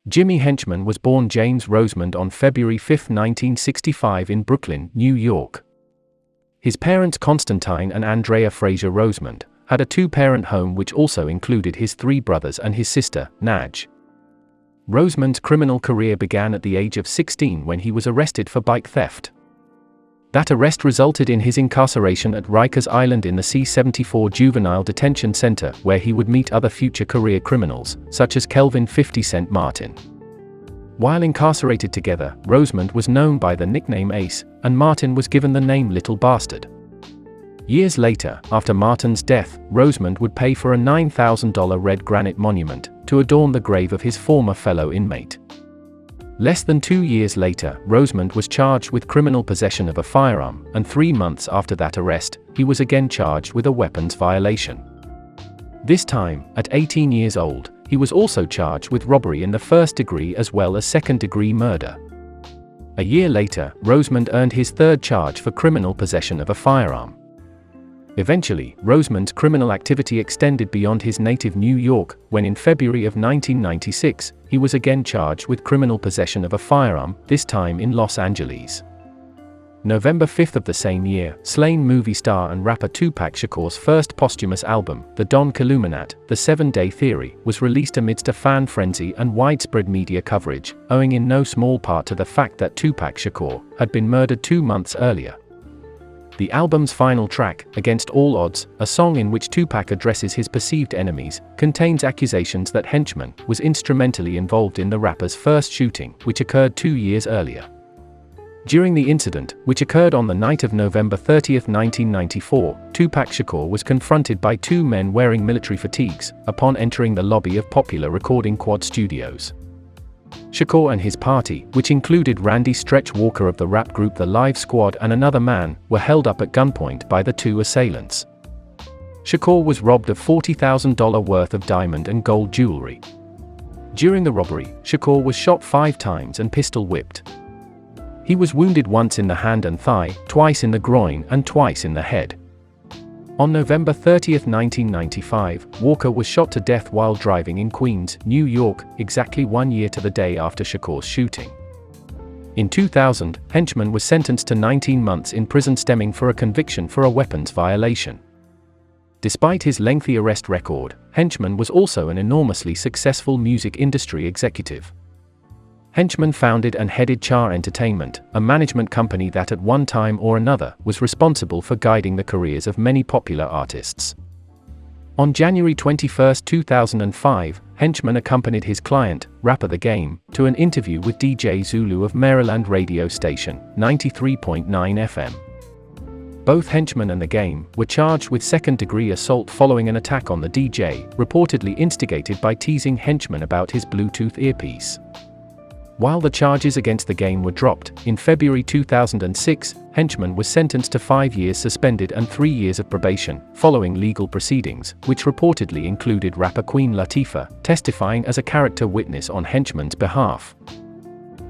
Jimmy Henchman was born James Rosemond on February 5, 1965 in Brooklyn, New York. His parents Constantine and Andrea Fraser Rosemond had a two-parent home which also included his three brothers and his sister, Naj. Rosemond's criminal career began at the age of 16 when he was arrested for bike theft. That arrest resulted in his incarceration at Rikers Island in the C-74 Juvenile Detention Center, where he would meet other future career criminals, such as Kelvin 50 Cent Martin. While incarcerated together, Rosemond was known by the nickname Ace, and Martin was given the name Little Bastard. Years later, after Martin's death, Rosemond would pay for a $9,000 red granite monument to adorn the grave of his former fellow inmate. Less than 2 years later, Rosemond was charged with criminal possession of a firearm, and 3 months after that arrest, he was again charged with a weapons violation. This time, at 18 years old, he was also charged with robbery in the first degree as well as second-degree murder. A year later, Rosemond earned his third charge for criminal possession of a firearm. Eventually, Rosemond's criminal activity extended beyond his native New York, when in February of 1996, he was again charged with criminal possession of a firearm, this time in Los Angeles. November 5 of the same year, slain movie star and rapper Tupac Shakur's first posthumous album, The Don Killuminat, The 7-Day Theory, was released amidst a fan frenzy and widespread media coverage, owing in no small part to the fact that Tupac Shakur had been murdered 2 months earlier. The album's final track, Against All Odds, a song in which Tupac addresses his perceived enemies, contains accusations that Henchman was instrumentally involved in the rapper's first shooting, which occurred 2 years earlier. During the incident, which occurred on the night of November 30, 1994, Tupac Shakur was confronted by 2 men wearing military fatigues upon entering the lobby of Popular Recording Quad Studios. Shakur and his party, which included Randy Stretch Walker of the rap group The Live Squad and another man, were held up at gunpoint by the 2 assailants. Shakur was robbed of $40,000 worth of diamond and gold jewelry. During the robbery, Shakur was shot 5 times and pistol whipped. He was wounded once in the hand and thigh, twice in the groin, and twice in the head. On November 30, 1995, Walker was shot to death while driving in Queens, New York, exactly 1 year to the day after Shakur's shooting. In 2000, Henchman was sentenced to 19 months in prison stemming for a conviction for a weapons violation. Despite his lengthy arrest record, Henchman was also an enormously successful music industry executive. Henchman founded and headed Char Entertainment, a management company that at one time or another was responsible for guiding the careers of many popular artists. On January 21, 2005, Henchman accompanied his client, rapper The Game, to an interview with DJ Xzulu of Maryland radio station 93.9 FM. Both Henchman and The Game were charged with second-degree assault following an attack on the DJ, reportedly instigated by teasing Henchman about his Bluetooth earpiece. While the charges against The Game were dropped, in February 2006, Henchman was sentenced to 5 years suspended and 3 years of probation, following legal proceedings, which reportedly included rapper Queen Latifah testifying as a character witness on Henchman's behalf.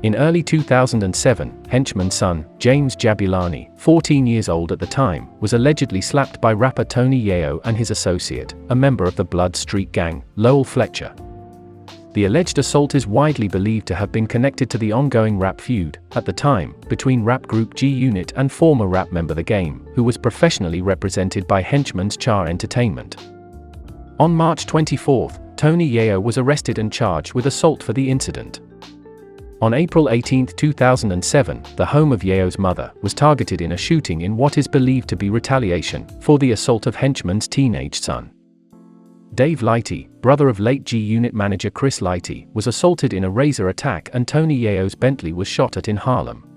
In early 2007, Henchman's son, James Jabulani, 14 years old at the time, was allegedly slapped by rapper Tony Yayo and his associate, a member of the Blood Street Gang, Lowell Fletcher. The alleged assault is widely believed to have been connected to the ongoing rap feud, at the time, between rap group G-Unit and former rap member The Game, who was professionally represented by Henchman's Char Entertainment. On March 24, Tony Yayo was arrested and charged with assault for the incident. On April 18, 2007, the home of Yayo's mother was targeted in a shooting in what is believed to be retaliation for the assault of Henchman's teenage son. Dave Lighty, brother of late G-Unit manager Chris Lighty, was assaulted in a Razor attack and Tony Yayo's Bentley was shot at in Harlem.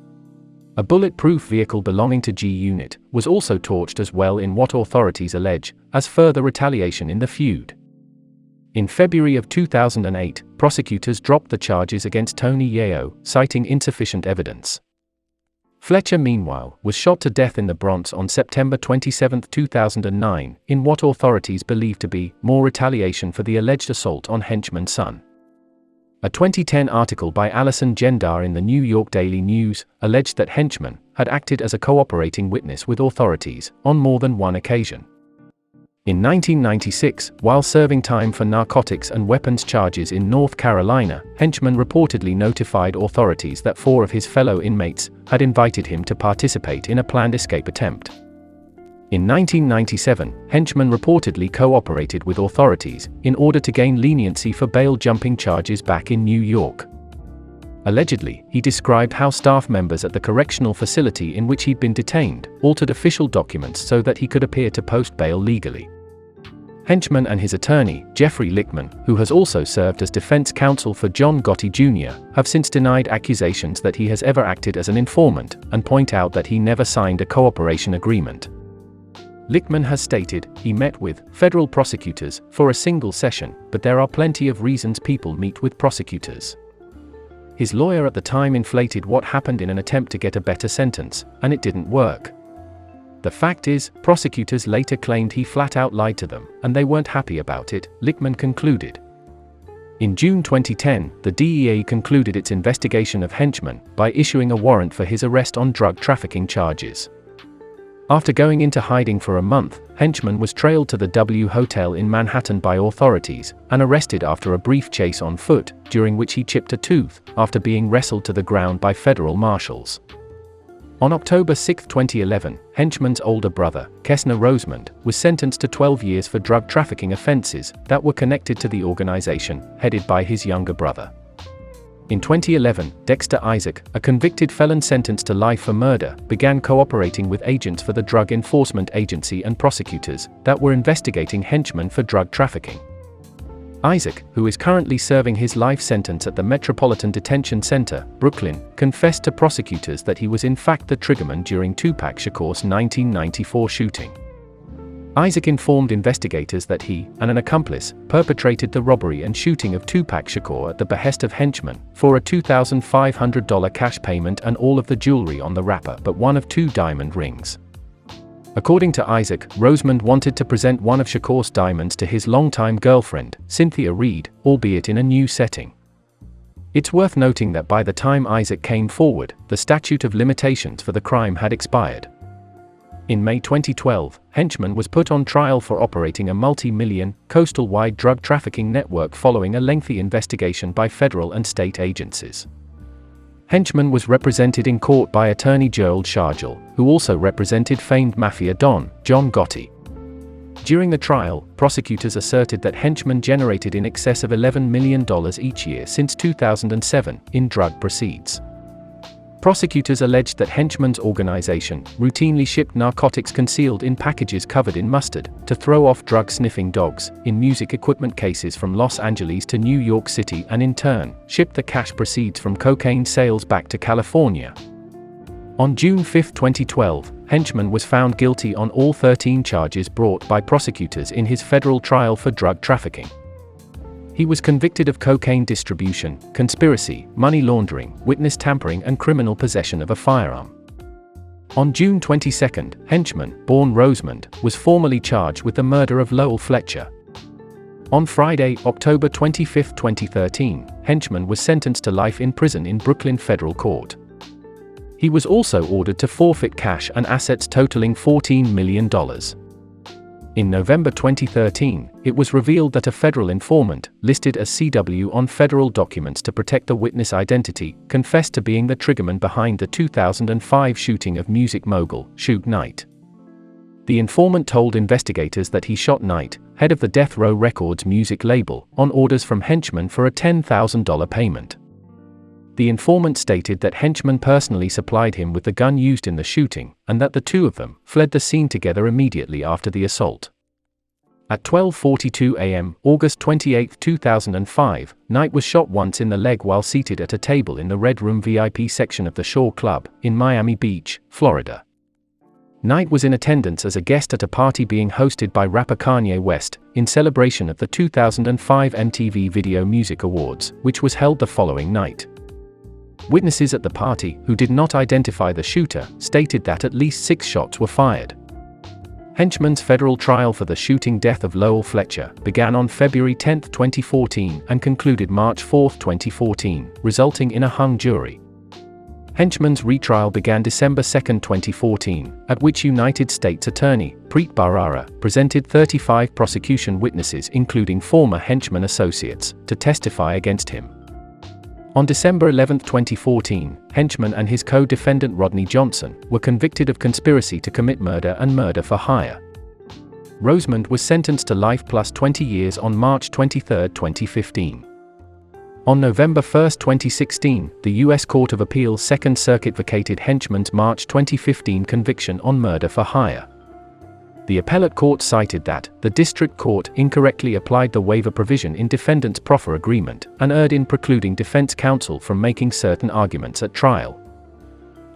A bulletproof vehicle belonging to G-Unit was also torched as well in what authorities allege as further retaliation in the feud. In February of 2008, prosecutors dropped the charges against Tony Yayo, citing insufficient evidence. Fletcher, meanwhile, was shot to death in the Bronx on September 27, 2009, in what authorities believe to be more retaliation for the alleged assault on Henchman's son. A 2010 article by Alison Gendar in the New York Daily News alleged that Henchman had acted as a cooperating witness with authorities on more than one occasion. In 1996, while serving time for narcotics and weapons charges in North Carolina, Henchman reportedly notified authorities that 4 of his fellow inmates had invited him to participate in a planned escape attempt. In 1997, Henchman reportedly cooperated with authorities in order to gain leniency for bail-jumping charges back in New York. Allegedly, he described how staff members at the correctional facility in which he'd been detained altered official documents so that he could appear to post bail legally. Henchman and his attorney, Jeffrey Lichtman, who has also served as defense counsel for John Gotti Jr., have since denied accusations that he has ever acted as an informant, and point out that he never signed a cooperation agreement. Lichtman has stated he met with federal prosecutors for a single session, but there are plenty of reasons people meet with prosecutors. His lawyer at the time inflated what happened in an attempt to get a better sentence, and it didn't work. The fact is, prosecutors later claimed he flat out lied to them, and they weren't happy about it, Lichtman concluded. In June 2010, the DEA concluded its investigation of Henchman by issuing a warrant for his arrest on drug trafficking charges. After going into hiding for a month, Henchman was trailed to the W Hotel in Manhattan by authorities, and arrested after a brief chase on foot, during which he chipped a tooth, after being wrestled to the ground by federal marshals. On October 6, 2011, Henchman's older brother, Kessner Rosemond, was sentenced to 12 years for drug trafficking offenses that were connected to the organization, headed by his younger brother. In 2011, Dexter Isaac, a convicted felon sentenced to life for murder, began cooperating with agents for the Drug Enforcement Agency and prosecutors that were investigating Henchman for drug trafficking. Isaac, who is currently serving his life sentence at the Metropolitan Detention Center, Brooklyn, confessed to prosecutors that he was in fact the triggerman during Tupac Shakur's 1994 shooting. Isaac informed investigators that he and an accomplice perpetrated the robbery and shooting of Tupac Shakur at the behest of Henchman for a $2,500 cash payment and all of the jewelry on the wrapper but one of 2 diamond rings. According to Isaac, Rosemond wanted to present one of Shakur's diamonds to his longtime girlfriend, Cynthia Reed, albeit in a new setting. It's worth noting that by the time Isaac came forward, the statute of limitations for the crime had expired. In May 2012, Henchman was put on trial for operating a multi-million, coastal-wide drug trafficking network following a lengthy investigation by federal and state agencies. Henchman was represented in court by attorney Gerald Shargel, who also represented famed mafia don, John Gotti. During the trial, prosecutors asserted that Henchman generated in excess of $11 million each year since 2007 in drug proceeds. Prosecutors alleged that Henchman's organization routinely shipped narcotics concealed in packages covered in mustard to throw off drug-sniffing dogs in music equipment cases from Los Angeles to New York City and in turn, shipped the cash proceeds from cocaine sales back to California. On June 5, 2012, Henchman was found guilty on all 13 charges brought by prosecutors in his federal trial for drug trafficking. He was convicted of cocaine distribution, conspiracy, money laundering, witness tampering and criminal possession of a firearm. On June 22, Henchman, born Rosemond, was formally charged with the murder of Lowell Fletcher. On Friday, October 25, 2013, Henchman was sentenced to life in prison in Brooklyn Federal Court. He was also ordered to forfeit cash and assets totaling $14 million. In November 2013, it was revealed that a federal informant, listed as CW on federal documents to protect the witness identity, confessed to being the triggerman behind the 2005 shooting of music mogul, Suge Knight. The informant told investigators that he shot Knight, head of the Death Row Records music label, on orders from Henchman for a $10,000 payment. The informant stated that Henchman personally supplied him with the gun used in the shooting, and that the two of them fled the scene together immediately after the assault. At 12:42 a.m., August 28, 2005, Knight was shot once in the leg while seated at a table in the Red Room VIP section of the Shore Club, in Miami Beach, Florida. Knight was in attendance as a guest at a party being hosted by rapper Kanye West, in celebration of the 2005 MTV Video Music Awards, which was held the following night. Witnesses at the party, who did not identify the shooter, stated that at least 6 shots were fired. Henchman's federal trial for the shooting death of Lowell Fletcher began on February 10, 2014 and concluded March 4, 2014, resulting in a hung jury. Henchman's retrial began December 2, 2014, at which United States Attorney Preet Bharara presented 35 prosecution witnesses including former Henchman associates, to testify against him. On December 11, 2014, Henchman and his co-defendant Rodney Johnson were convicted of conspiracy to commit murder and murder for hire. Rosemond was sentenced to life plus 20 years on March 23, 2015. On November 1, 2016, the U.S. Court of Appeals Second Circuit vacated Henchman's March 2015 conviction on murder for hire. The appellate court cited that the district court incorrectly applied the waiver provision in defendant's proffer agreement and erred in precluding defense counsel from making certain arguments at trial.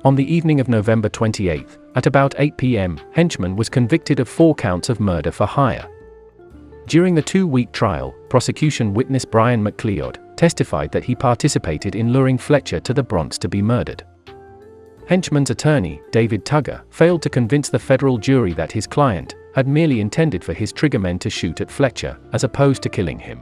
On the evening of November 28, at about 8 p.m., Henchman was convicted of 4 counts of murder for hire. During the 2-week trial, prosecution witness Brian McLeod testified that he participated in luring Fletcher to the Bronx to be murdered. Henchman's attorney, David Tugger, failed to convince the federal jury that his client had merely intended for his triggermen to shoot at Fletcher, as opposed to killing him.